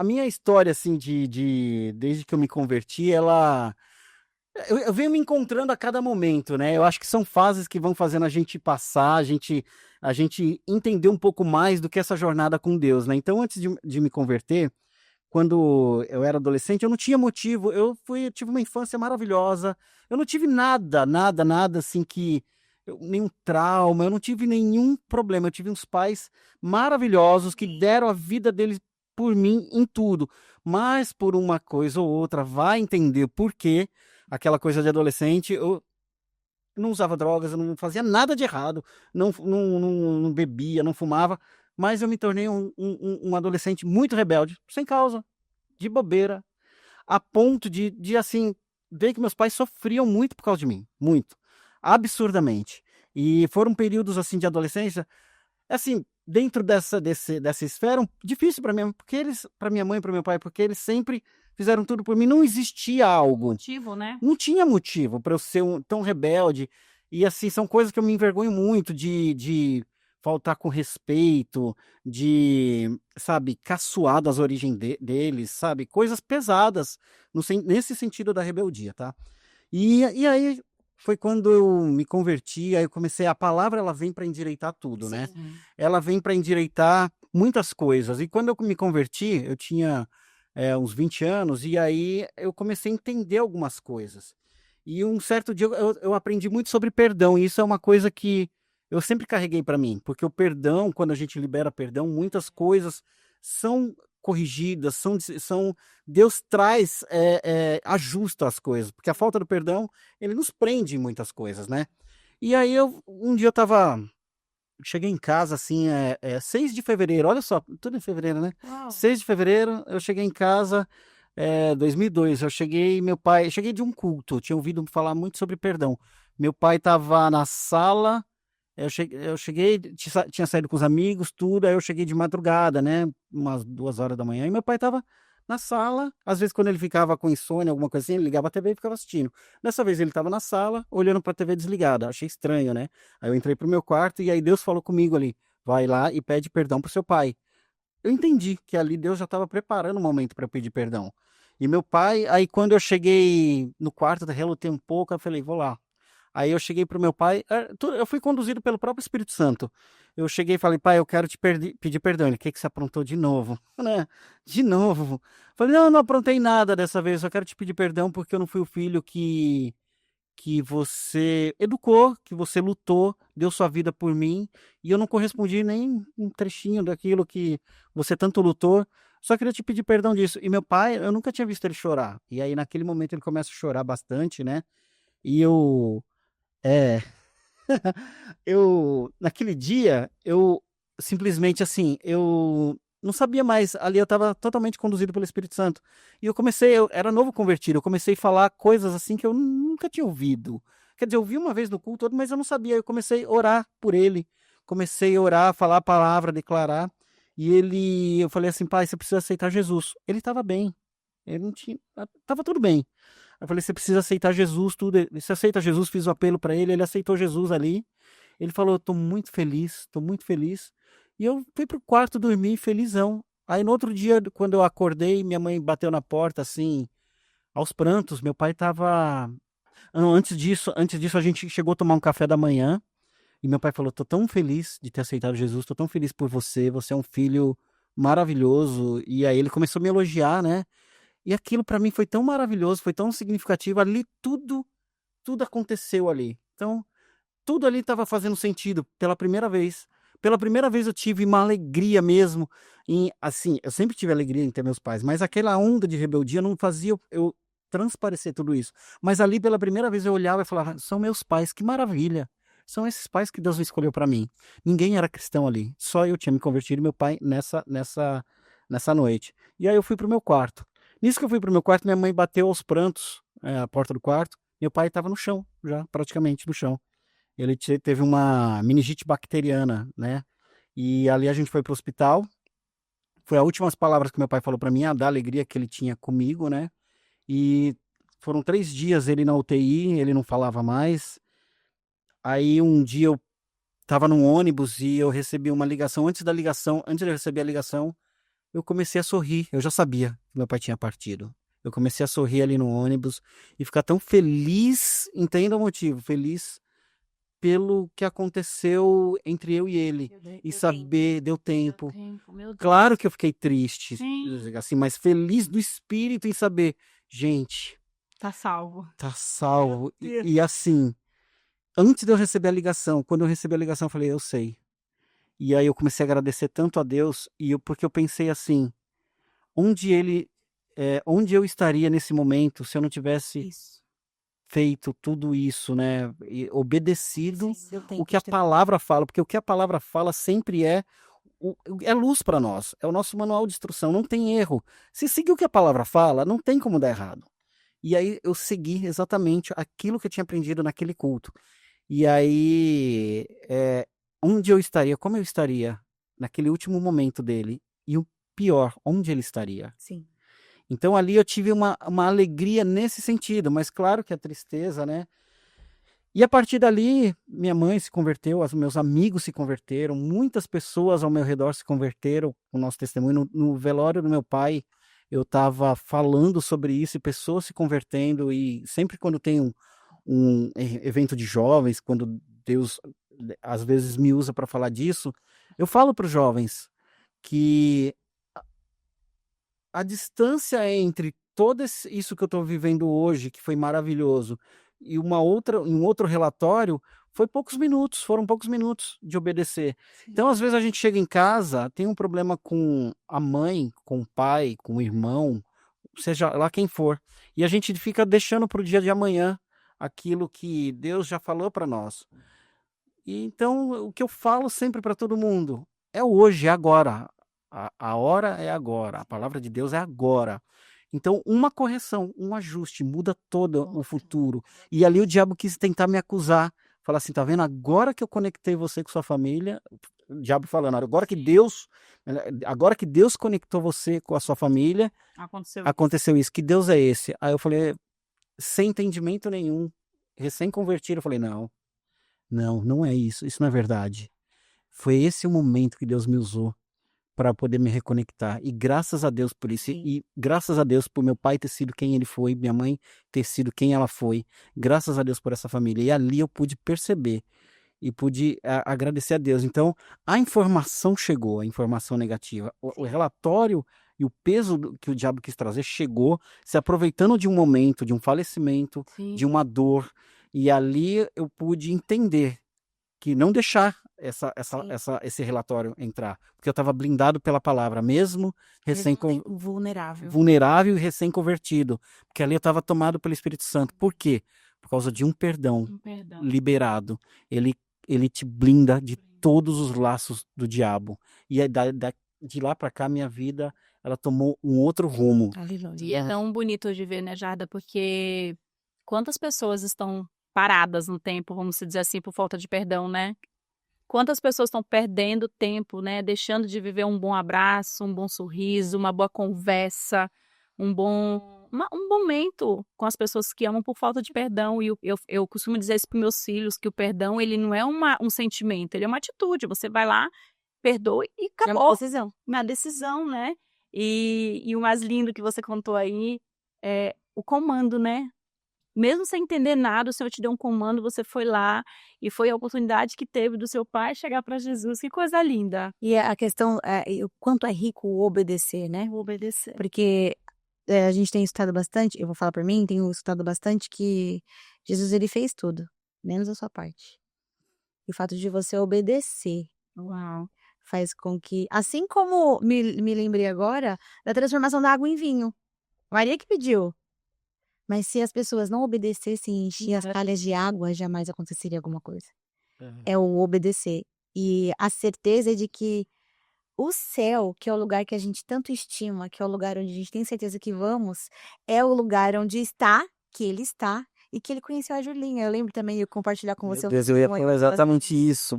a minha história, assim, desde que eu me converti, eu venho me encontrando a cada momento, né? Eu acho que são fases que vão fazendo a gente passar, a gente entender um pouco mais do que essa jornada com Deus, né? Então, antes de me converter, quando eu era adolescente, eu não tinha motivo. Eu tive uma infância maravilhosa. Eu não tive nada, nada, nada assim nenhum trauma, eu não tive nenhum problema. Eu tive uns pais maravilhosos que deram a vida deles por mim em tudo. Mas por uma coisa ou outra, vai entender por quê. Aquela coisa de adolescente, eu não usava drogas, eu não fazia nada de errado, não bebia, não fumava, mas eu me tornei um adolescente muito rebelde, sem causa, de bobeira, a ponto assim, ver que meus pais sofriam muito por causa de mim, muito, absurdamente. E foram períodos, assim, de adolescência, assim, dentro dessa esfera, difícil para mim, porque para minha mãe e para meu pai, porque eles sempre fizeram tudo por mim, não existia algo, Motivo, né? não tinha motivo para eu ser tão rebelde. E assim, são coisas que eu me envergonho muito de faltar com respeito, de, sabe, caçoar das origens deles, sabe? Coisas pesadas nesse sentido da rebeldia, tá? E aí foi quando eu me converti, aí eu comecei, a palavra ela vem para endireitar tudo, né? Sim. Ela vem para endireitar muitas coisas. E quando eu me converti, eu tinha uns 20 anos, e aí eu comecei a entender algumas coisas. E um certo dia eu aprendi muito sobre perdão, e isso é uma coisa que eu sempre carreguei para mim, porque o perdão, quando a gente libera perdão, muitas coisas são corrigidas, Deus traz, ajusta as coisas, porque a falta do perdão, ele nos prende em muitas coisas, né. E aí um dia eu cheguei em casa, assim, 6 de fevereiro, olha só, tudo em fevereiro, né. Uau. 6 de fevereiro, eu cheguei em casa, 2002, eu cheguei de um culto, eu tinha ouvido falar muito sobre perdão. Meu pai estava na sala, eu cheguei, tinha saído com os amigos, tudo, aí eu cheguei de madrugada, né, umas 2 horas da manhã, e meu pai estava na sala, às vezes quando ele ficava com insônia, alguma coisa assim, ele ligava a TV e ficava assistindo. Dessa vez ele estava na sala, olhando para a TV desligada, achei estranho, né. Aí eu entrei pro meu quarto e aí Deus falou comigo ali: "Vai lá e pede perdão pro seu pai". Eu entendi que ali Deus já estava preparando o momento para eu pedir perdão. E meu pai, aí quando eu cheguei no quarto, relutei um pouco, aí eu falei: "Vou lá". Aí eu cheguei para o meu pai, eu fui conduzido pelo próprio Espírito Santo. Eu cheguei e falei: "Pai, eu quero te pedir perdão". Ele: "Que você aprontou de novo?", né, de novo. Falei: "Não, eu não aprontei nada dessa vez, só quero te pedir perdão porque eu não fui o filho que você educou, que você lutou, deu sua vida por mim, e eu não correspondi nem um trechinho daquilo que você tanto lutou, só queria te pedir perdão disso". E meu pai, eu nunca tinha visto ele chorar, e aí naquele momento ele começa a chorar bastante, né, e é, naquele dia, eu simplesmente, assim, eu não sabia mais, ali eu estava totalmente conduzido pelo Espírito Santo. E eu era novo convertido, eu comecei a falar coisas, assim, que eu nunca tinha ouvido. Quer dizer, eu ouvi uma vez no culto todo, mas eu não sabia, eu comecei a orar por ele, comecei a orar, falar a palavra, declarar, eu falei assim: "Pai, você precisa aceitar Jesus". Ele estava bem, ele não tinha, estava tudo bem. Eu falei: "Você precisa aceitar Jesus, tudo". Você aceita Jesus, fiz o apelo para ele aceitou Jesus ali. Ele falou: "Eu tô muito feliz, tô muito feliz". E eu fui pro quarto dormir felizão. Aí no outro dia, quando eu acordei, minha mãe bateu na porta, assim, aos prantos. Meu pai estava, não, antes disso a gente chegou a tomar um café da manhã, e meu pai falou: "Tô tão feliz de ter aceitado Jesus, tô tão feliz por você, você é um filho maravilhoso". E aí ele começou a me elogiar, né. E aquilo pra mim foi tão maravilhoso, foi tão significativo, ali tudo aconteceu ali. Então, tudo ali estava fazendo sentido pela primeira vez. Pela primeira vez eu tive uma alegria mesmo em, assim, eu sempre tive alegria em ter meus pais, mas aquela onda de rebeldia não fazia eu transparecer tudo isso. Mas ali pela primeira vez eu olhava e falava: "São meus pais, que maravilha. São esses pais que Deus escolheu para mim". Ninguém era cristão ali, só eu tinha me convertido e meu pai nessa noite. E aí eu fui para o meu quarto. Nisso que eu fui para o meu quarto, minha mãe bateu aos prantos, a porta do quarto, meu pai estava no chão, já praticamente no chão. Ele teve uma meningite bacteriana, né, e ali a gente foi para o hospital, foi as últimas palavras que meu pai falou para mim, da alegria que ele tinha comigo, né, e foram 3 dias ele na UTI, ele não falava mais. Aí um dia eu estava num ônibus e eu recebi uma ligação, antes de eu receber a ligação, eu comecei a sorrir. Eu já sabia que meu pai tinha partido. Eu comecei a sorrir ali no ônibus e ficar tão feliz, entenda o motivo, feliz pelo que aconteceu entre eu e ele. E saber, deu tempo. Meu Claro Deus. que eu fiquei triste, Sim. assim, mas feliz do espírito em saber, gente, Tá salvo. tá salvo. Deus. E assim, antes de eu receber a ligação, quando eu recebi a ligação, eu falei, eu sei. E aí eu comecei a agradecer tanto a Deus, porque eu pensei assim, onde onde eu estaria nesse momento se eu não tivesse Isso. feito tudo isso, né? E obedecido Deu o tempo que a de ter. palavra fala, porque o que a palavra fala sempre é luz para nós, é o nosso manual de instrução, não tem erro. Se seguir o que a palavra fala, não tem como dar errado. E aí eu segui exatamente aquilo que eu tinha aprendido naquele culto. E aí, onde eu estaria, como eu estaria naquele último momento dele, e o pior, onde ele estaria. Sim. Então ali eu tive uma alegria nesse sentido, mas claro que a tristeza, né? E a partir dali, minha mãe se converteu, os meus amigos se converteram, muitas pessoas ao meu redor se converteram com o nosso testemunho. No velório do meu pai, eu estava falando sobre isso e pessoas se convertendo, e sempre quando tem um evento de jovens, quando Deus às vezes me usa para falar disso, eu falo para os jovens que a distância entre isso que eu estou vivendo hoje, que foi maravilhoso, e um outro relatório, foram poucos minutos de obedecer. Então, às vezes, a gente chega em casa, tem um problema com a mãe, com o pai, com o irmão, seja lá quem for, e a gente fica deixando para o dia de amanhã aquilo que Deus já falou para nós. E então, o que eu falo sempre para todo mundo é hoje, é agora. A hora é agora. A palavra de Deus é agora. Então, uma correção, um ajuste muda todo o futuro. E ali o diabo quis tentar me acusar. Falar assim, tá vendo? Agora que eu conectei você com sua família, o diabo falando, agora que Deus conectou você com a sua família, aconteceu isso. Que Deus é esse? Aí eu falei, sem entendimento nenhum, recém-convertido, eu falei, não. Não, não é isso. Isso não é verdade. Foi esse o momento que Deus me usou para poder me reconectar. E graças a Deus por isso. Sim. E graças a Deus por meu pai ter sido quem ele foi, minha mãe ter sido quem ela foi. Graças a Deus por essa família. E ali eu pude perceber e pude agradecer a Deus. Então, a informação chegou, a informação negativa. O relatório e o peso que o diabo quis trazer chegou, se aproveitando de um momento, de um falecimento, Sim. de uma dor. E ali eu pude entender que não deixar esse relatório entrar, porque eu estava blindado pela palavra, mesmo Vulnerável. vulnerável e recém-convertido, porque ali eu estava tomado pelo Espírito Santo. Por quê? Por causa de um perdão liberado. Ele te blinda de todos os laços do diabo. E aí, de lá para cá, minha vida, ela tomou um outro rumo. E é tão bonito de ver, né, Jarda? Porque quantas pessoas estão paradas no tempo, vamos dizer assim, por falta de perdão, né? Quantas pessoas estão perdendo tempo, né? Deixando de viver um bom abraço, um bom sorriso, uma boa conversa, um momento com as pessoas que amam por falta de perdão. E eu costumo dizer isso para meus filhos, que o perdão, ele não é um sentimento, ele é uma atitude. Você vai lá, perdoa e acabou. É uma decisão. Uma decisão, né? E o mais lindo que você contou aí é o comando, né? Mesmo sem entender nada, o Senhor te deu um comando, você foi lá e foi a oportunidade que teve do seu pai chegar para Jesus. Que coisa linda. E a questão é o quanto é rico o obedecer, né? O obedecer. Porque a gente tem estudado bastante, eu vou falar por mim, tenho estudado bastante que Jesus ele fez tudo, menos a sua parte. E o fato de você obedecer Uau. faz com que, assim como me lembrei agora da transformação da água em vinho. Maria que pediu. Mas se as pessoas não obedecessem e enchiam as talhas de água, jamais aconteceria alguma coisa. É o obedecer. E a certeza de que o céu, que é o lugar que a gente tanto estima, que é o lugar onde a gente tem certeza que vamos, é o lugar onde está, que ele está, e que ele conheceu a Julinha. Eu lembro também de compartilhar com você. Meu Deus, eu ia falar exatamente isso.